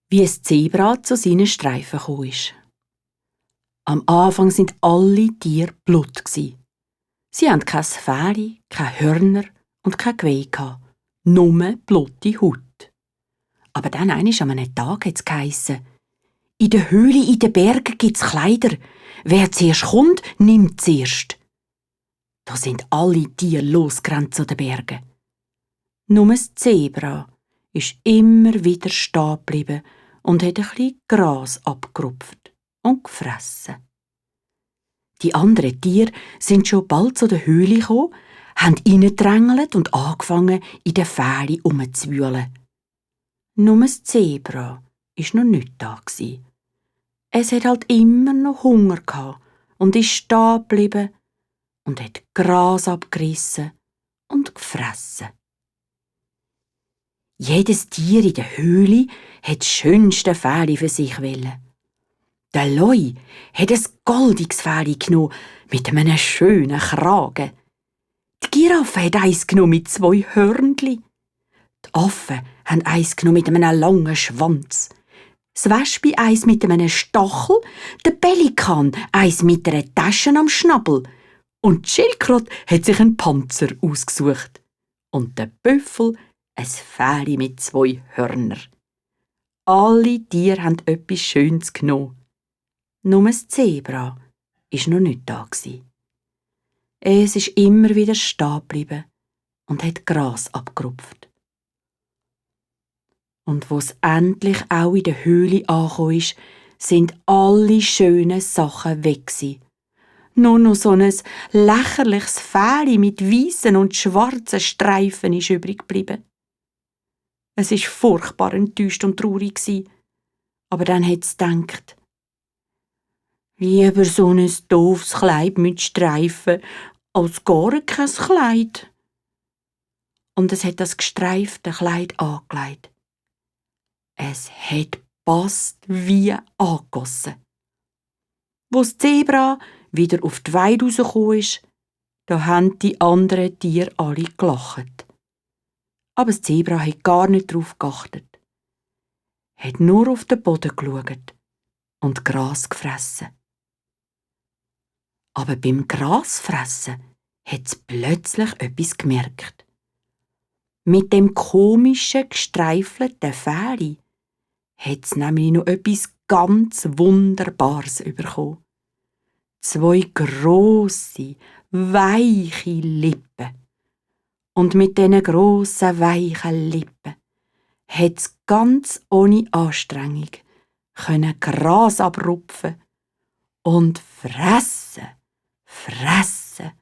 wie ein Zebra zu seinen Streifen gekommen ist. Am Anfang sind alle Tiere blut. Sie hatten kein Fell, keine Hörner und kein Geweih, nur blutige Haut. Aber dann an einem Tag hat es geheissen: in der Höhle in den Bergen gibt es Kleider. Wer zuerst kommt, nimmt zuerst. Da sind alle Tiere losgerannt zu den Bergen. Nur das Zebra ist immer wieder stehen geblieben und hat ein bisschen Gras abgerupft und gefressen. Die anderen Tiere sind schon bald zu der Höhle gekommen, haben reingedrängelt und angefangen, in den Fähli rumzuwühlen. Nur das Zebra war noch nicht da. Es hat halt immer noch Hunger gehabt und ist stehen geblieben und hat Gras abgerissen und gefressen. Jedes Tier in der Höhle hat das schönste Fähli für sich wollen. Der Leu hat ein goldiges Fähli genommen mit einem schönen Kragen. Die Giraffe hat eins genommen mit 2 Hörnchen. Die Affen haben eins genommen mit einem langen Schwanz. Das Wespe eins mit einem Stachel, der Pelikan eins mit einer Tasche am Schnabel. Und die Schildkröte hat sich einen Panzer ausgesucht. Und der Büffel ein Fähli mit 2 Hörnern. Alle Tiere haben etwas Schönes genommen. Nur das Zebra war noch nicht da. Es ist immer wieder stehen geblieben und hat Gras abgerupft. Und wo es endlich auch in der Höhle angekommen ist, sind alle schönen Sachen weg gsi. Nur noch so ein lächerliches Fähli mit weißen und schwarzen Streifen ist übrig geblieben. Es ist furchtbar enttäuscht und traurig gsi, aber dann hat es gedacht: lieber so ein doofes Kleid mit Streifen als gar kein Kleid. Und es hat das gestreifte Kleid angelegt. Es hat passt wie angegossen. Wo das Zebra wieder auf die Weide rausgekommen ist, da haben die anderen Tiere alle gelacht. Aber das Zebra hat gar nicht darauf geachtet. Hat nur auf den Boden geschaut und Gras gefressen. Aber beim Grasfressen hat es plötzlich etwas gemerkt. Mit dem komischen, gestreifelten Fähli hat es nämlich noch etwas ganz Wunderbares bekommen. 2 grosse, weiche Lippen. Und mit diesen grossen, weichen Lippen hat es ganz ohne Anstrengung Gras abrupfen und fressen, fressen